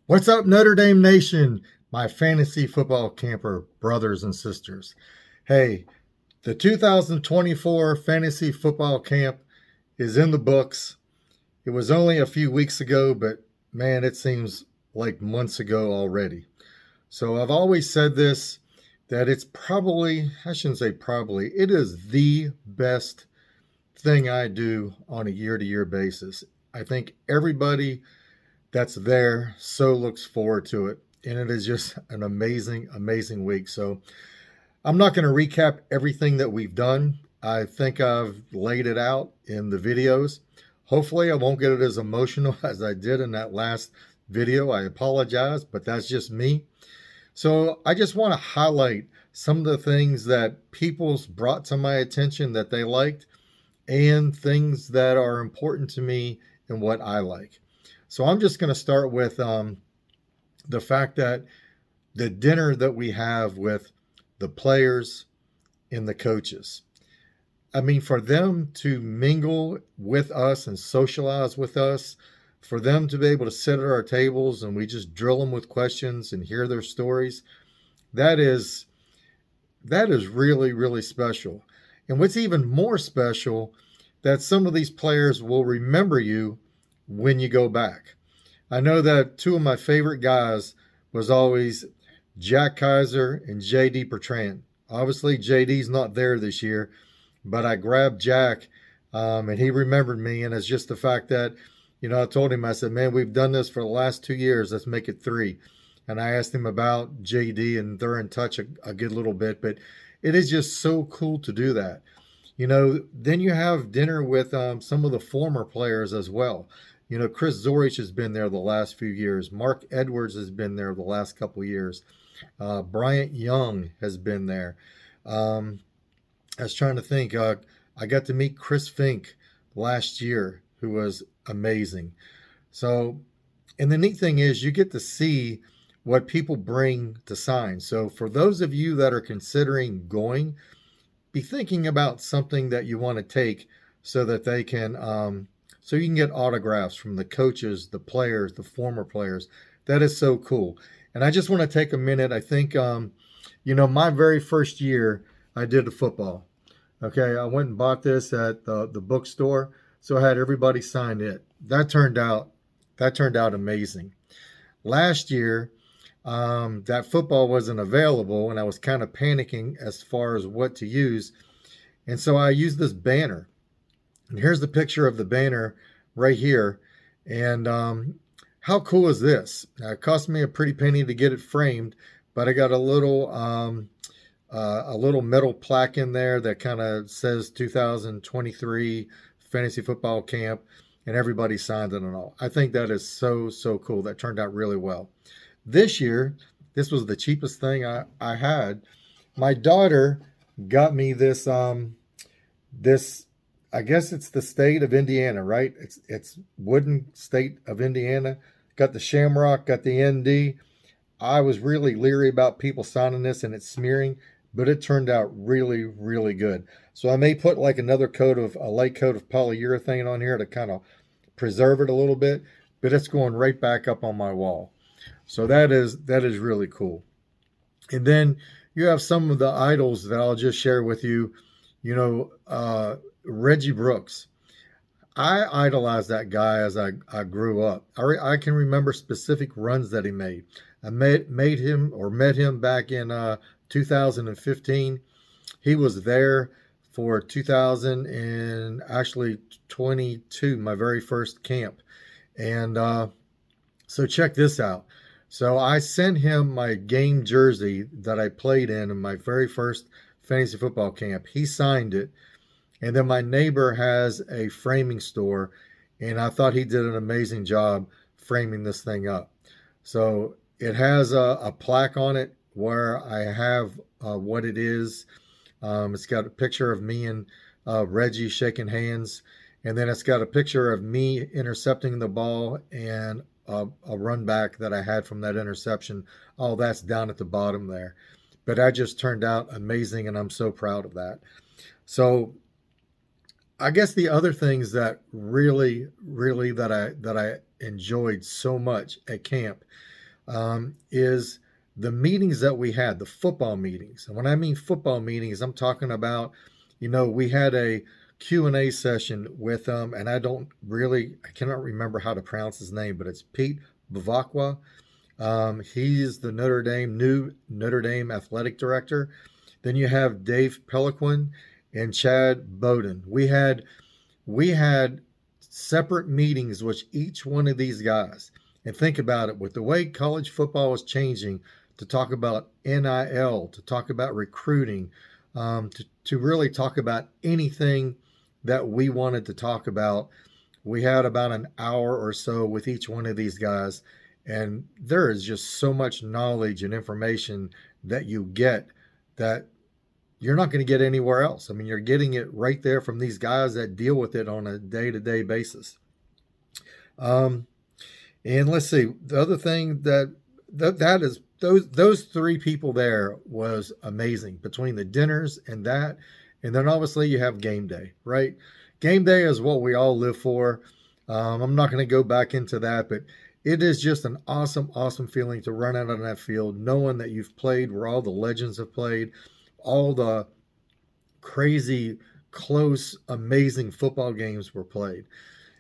What's up, Notre Dame Nation, my fantasy football camper brothers and sisters? Hey, the 2024 fantasy football camp is in the books. It was only a few weeks ago, but man, it seems like months ago already. So I've always said this that it's probably, I shouldn't say probably, it is the best thing I do on a year to year basis. I think everybody that's there so looks forward to it. And it is just an amazing, amazing week. So I'm not going to recap everything that we've done. I think I've laid it out in the videos. Hopefully, I won't get it as emotional as I did in that last video. I apologize, but that's just me. So I just want to highlight some of the things that people's brought to my attention that they liked and things that are important to me and what I like. So I'm just going to start with the fact that the dinner that we have with the players and the coaches. I mean, for them to mingle with us and socialize with us, for them to be able to sit at our tables and we just drill them with questions and hear their stories, that is really, really special. And what's even more special, that some of these players will remember you when you go back. I know that two of my favorite guys was always Jack Kaiser and JD Bertrand. Obviously, JD's not there this year, but I grabbed Jack and he remembered me. And it's just the fact that, I told him, I said, man, we've done this for the last 2 years. Let's make it three. And I asked him about JD, and they're in touch a good little bit. But it is just so cool to do that. Then you have dinner with some of the former players as well. Chris Zorich has been there the last few years. Mark Edwards has been there the last couple of years. Bryant Young has been there. I was trying to think. I got to meet Chris Fink last year, who was amazing. So, and the neat thing is you get to see what people bring to sign. So for those of you that are considering going, be thinking about something that you want to take so that they can so you can get autographs from the coaches, the players, the former players. That is so cool. And I just want to take a minute. I think my very first year I did the football. Okay, I went and bought this at the bookstore, so I had everybody sign it. That turned out amazing. Last year, that football wasn't available, and I was kind of panicking as far as what to use. And so I used this banner. And here's the picture of the banner right here. And how cool is this? Now, it cost me a pretty penny to get it framed, but I got a little metal plaque in there that kind of says 2023 Fantasy Football Camp, and everybody signed it and all. I think that is so, so cool. That turned out really well. This year, this was the cheapest thing I had. My daughter got me this I guess it's the state of Indiana, right? It's wooden state of Indiana. Got the shamrock, got the ND. I was really leery about people signing this and it's smearing, but it turned out really, really good. So I may put like another a light coat of polyurethane on here to kind of preserve it a little bit, but it's going right back up on my wall. So that is really cool. And then you have some of the idols that I'll just share with you. Reggie Brooks. I idolized that guy as I grew up. I can remember specific runs that he made. I made him or met him back in 2015. He was there for 2000 and actually 22, my very first camp. And so check this out. So I sent him my game jersey that I played in my very first fantasy football camp. He signed it. And then my neighbor has a framing store, and I thought he did an amazing job framing this thing up. So it has a plaque on it where I have what it is. It's got a picture of me and Reggie shaking hands, and then it's got a picture of me intercepting the ball and a run back that I had from that interception. All that's down at the bottom there. But that just turned out amazing, and I'm so proud of that. So I guess the other things that really, really that I enjoyed so much at camp is the meetings that we had, the football meetings. And when I mean football meetings, I'm talking about, we had a Q&A session with and I cannot remember how to pronounce his name, but it's Pete Bavakwa. He's the new Notre Dame athletic director. Then you have Dave Peliquin and Chad Bowden. We had separate meetings with each one of these guys. And think about it, with the way college football is changing, to talk about NIL, to talk about recruiting, to really talk about anything that we wanted to talk about. We had about an hour or so with each one of these guys, and there is just so much knowledge and information that you get that you're not going to get anywhere else. I mean, you're getting it right there from these guys that deal with it on a day-to-day basis. And let's see, the other thing that is those three people there was amazing, between the dinners and that, and then obviously you have game day, right? Game day is what we all live for. I'm not going to go back into that, but it is just an awesome, awesome feeling to run out on that field, knowing that you've played where all the legends have played, all the crazy, close, amazing football games were played.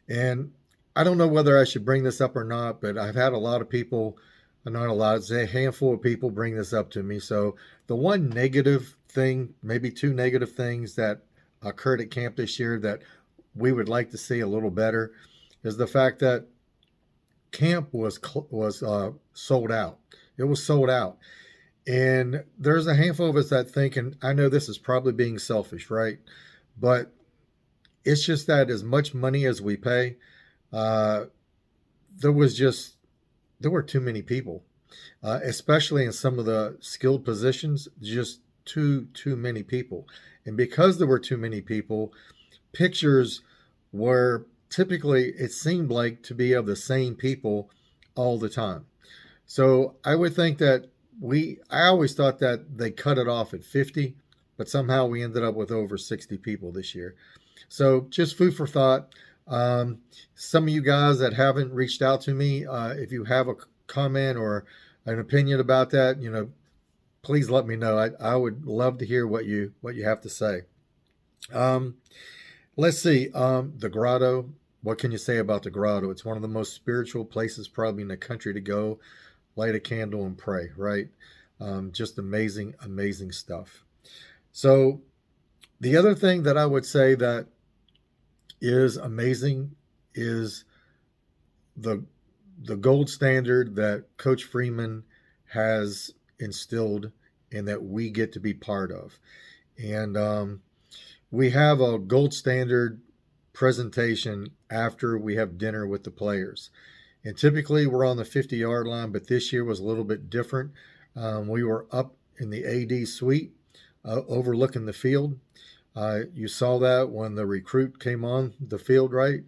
And I don't know whether I should bring this up or not, but I've had a lot of people, not a lot, it's a handful of people bring this up to me. So the one negative thing, maybe two negative things that occurred at camp this year that we would like to see a little better is the fact that camp was sold out. It was sold out. And there's a handful of us that think, and I know this is probably being selfish, right? But it's just that as much money as we pay, there were too many people, especially in some of the skilled positions, just too many people. And because there were too many people, pictures were typically, it seemed like, to be of the same people all the time. So I would think that I always thought that they cut it off at 50, but somehow we ended up with over 60 people this year. So just food for thought. Some of you guys that haven't reached out to me, if you have a comment or an opinion about that, please let me know. I would love to hear what you have to say. Let's see. The Grotto. What can you say about the Grotto? It's one of the most spiritual places probably in the country to go, light a candle and pray, right? Just amazing, amazing stuff. So the other thing that I would say that is amazing is the gold standard that Coach Freeman has instilled and that we get to be part of. And we have a gold standard presentation after we have dinner with the players. And typically we're on the 50-yard line, but this year was a little bit different. We were up in the AD suite overlooking the field. You saw that when the recruit came on the field, right?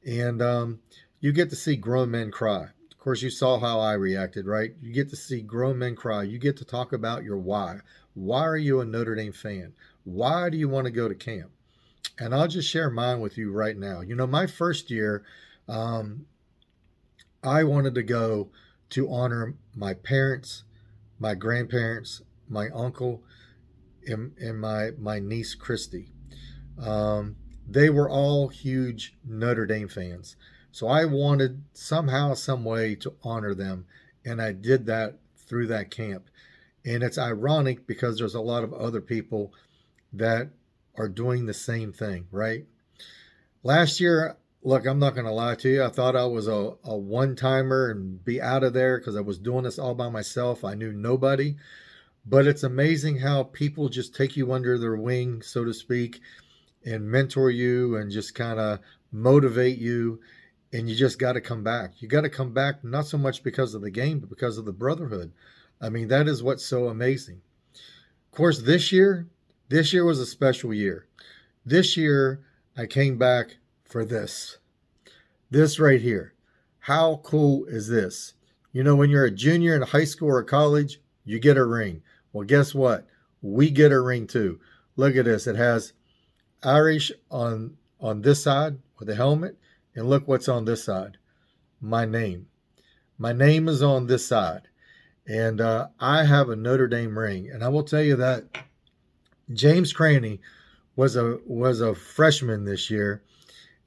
And you get to see grown men cry. Of course, you saw how I reacted, right? You get to see grown men cry. You get to talk about your why. Why are you a Notre Dame fan? Why do you want to go to camp? And I'll just share mine with you right now. My first year, I wanted to go to honor my parents, my grandparents, my uncle, and my niece, Christy. They were all huge Notre Dame fans. So I wanted somehow, some way to honor them. And I did that through that camp. And it's ironic because there's a lot of other people that are doing the same thing, right? Last year, look, I'm not going to lie to you. I thought I was a one-timer and be out of there because I was doing this all by myself. I knew nobody. But it's amazing how people just take you under their wing, so to speak, and mentor you and just kind of motivate you. And you just got to come back. You got to come back not so much because of the game, but because of the brotherhood. I mean, that is what's so amazing. Of course, this year was a special year. This year, I came back for this right here. How cool is this? When you're a junior in high school or college, you get a ring. Well, guess what? We get a ring too. Look at this. It has Irish on this side with the helmet, and look what's on this side. My name. My name is on this side, and I have a Notre Dame ring. And I will tell you that James Craney was a freshman this year,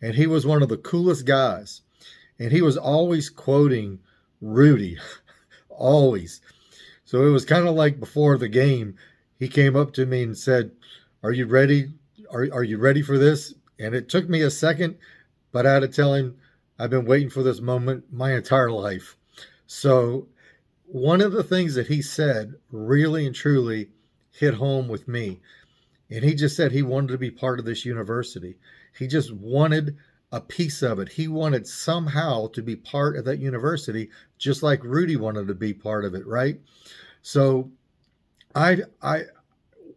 and he was one of the coolest guys. And he was always quoting Rudy, always. So it was kind of like before the game, he came up to me and said, "Are you ready? Are you ready for this?" And it took me a second, but I had to tell him I've been waiting for this moment my entire life. So one of the things that he said really and truly hit home with me. And he just said he wanted to be part of this university. He just wanted a piece of it. He wanted somehow to be part of that university, just like Rudy wanted to be part of it, right? So I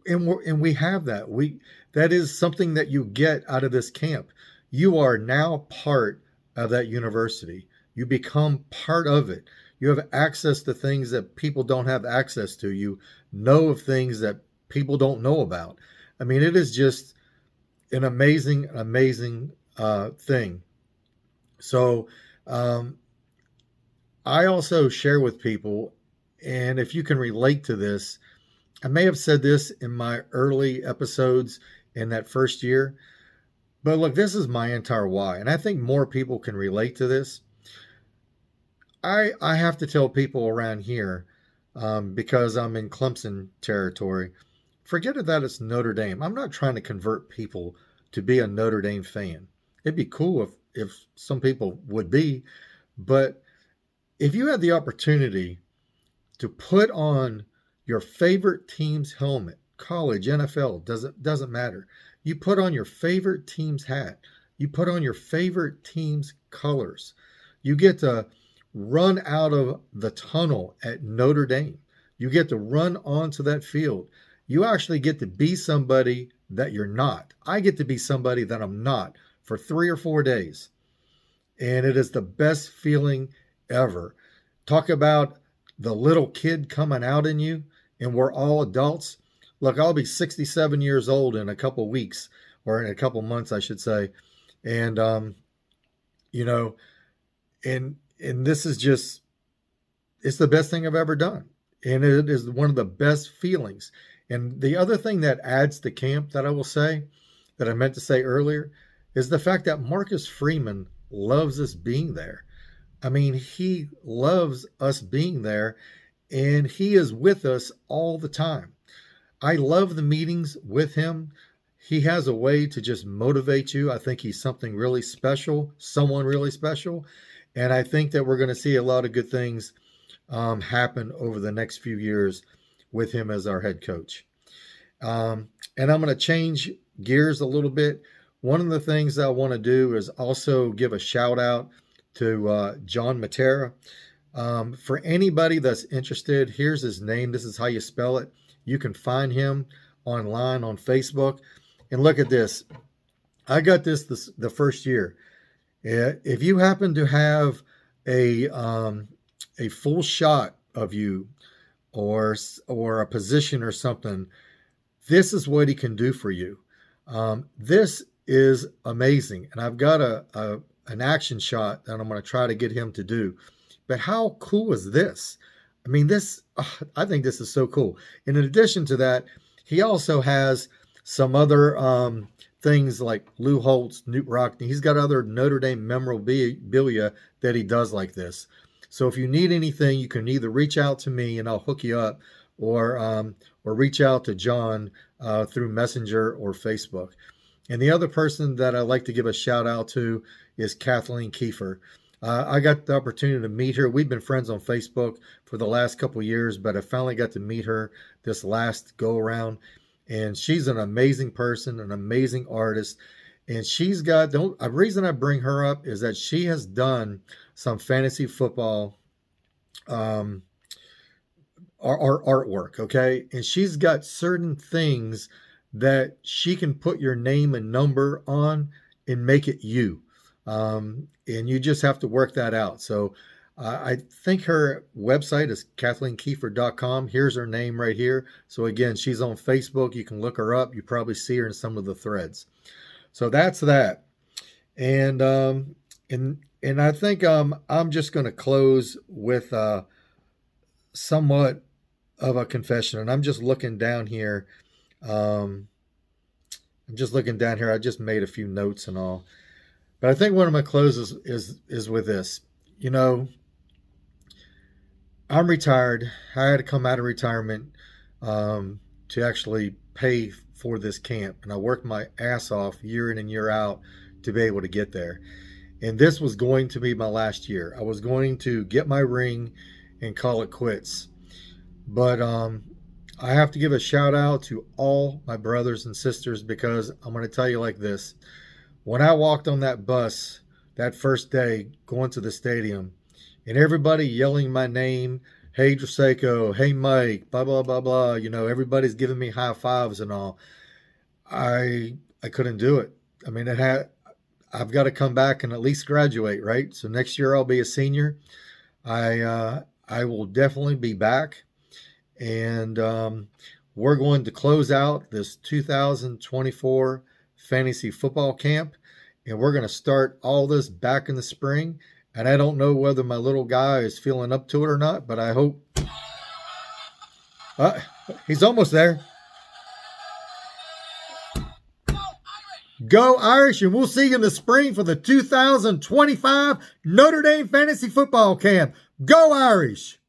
and we have that. That is something that you get out of this camp. You are now part of that university. You become part of it. You have access to things that people don't have access to. You know of things that people don't know about. I mean, it is just an amazing, amazing thing. So I also share with people, and if you can relate to this, I may have said this in my early episodes in that first year, but look, this is my entire why, and I think more people can relate to this. I have to tell people around here, because I'm in Clemson territory, forget it that it's Notre Dame. I'm not trying to convert people to be a Notre Dame fan. It'd be cool if some people would be, but if you had the opportunity to put on your favorite team's helmet, college, NFL, doesn't matter. You put on your favorite team's hat. You put on your favorite team's colors. You get to run out of the tunnel at Notre Dame. You get to run onto that field. You actually get to be somebody that you're not. I get to be somebody that I'm not for 3 or 4 days. And it is the best feeling ever. Talk about the little kid coming out in you, and we're all adults. Look, I'll be 67 years old in a couple weeks, or in a couple months, I should say. And, you know, and this is just, it's the best thing I've ever done. And it is one of the best feelings. And the other thing that adds to camp that I will say, that I meant to say earlier, is the fact that Marcus Freeman loves us being there. I mean, he loves us being there, and he is with us all the time. I love the meetings with him. He has a way to just motivate you. I think he's something really special, someone really special. And I think that we're going to see a lot of good things happen over the next few years with him as our head coach. And I'm going to change gears a little bit. One of the things I want to do is also give a shout out to John Matera. For anybody that's interested, here's his name. This is how you spell it. You can find him online on Facebook. And look at this. I got this the first year. If you happen to have a full shot of you or a position or something, this is what he can do for you. This is amazing. And I've got an action shot that I'm going to try to get him to do. But how cool is this? I mean, I think this is so cool. And in addition to that, he also has some other things like Lou Holtz, Newt Rockne. He's got other Notre Dame memorabilia that he does like this. So if you need anything, you can either reach out to me and I'll hook you up, or reach out to John through Messenger or Facebook. And the other person that I'd like to give a shout out to is Kathleen Kiefer. I got the opportunity to meet her. We've been friends on Facebook for the last couple of years, but I finally got to meet her this last go around. And she's an amazing person, an amazing artist. And she's got, the reason I bring her up is that she has done some fantasy football artwork, okay? And she's got certain things that she can put your name and number on and make it you. And you just have to work that out. So I think her website is KathleenKiefer.com. Here's her name right here. So again, she's on Facebook. You can look her up. You probably see her in some of the threads. So that's that. And And I think I'm just going to close with somewhat of a confession. And I'm just looking down here. Um, I'm just looking down here. I just made a few notes and all. But I think one of my closes is with this. You know, I'm retired. I had to come out of retirement to actually pay for this camp, and I worked my ass off year in and year out to be able to get there. And this was going to be my last year. I was going to get my ring and call it quits. But I have to give a shout out to all my brothers and sisters, because I'm going to tell you like this. When I walked on that bus that first day going to the stadium, and everybody yelling my name, hey Drosieko, hey Mike, blah blah blah blah, everybody's giving me high fives and all. I couldn't do it. I mean, I've got to come back and at least graduate, right? So next year I'll be a senior. I will definitely be back, and we're going to close out this 2024 fantasy football camp, and we're going to start all this back in the spring. And I don't know whether my little guy is feeling up to it or not, but I hope. He's almost there. Go Irish, and we'll see you in the spring for the 2025 Notre Dame Fantasy Football Camp. Go Irish!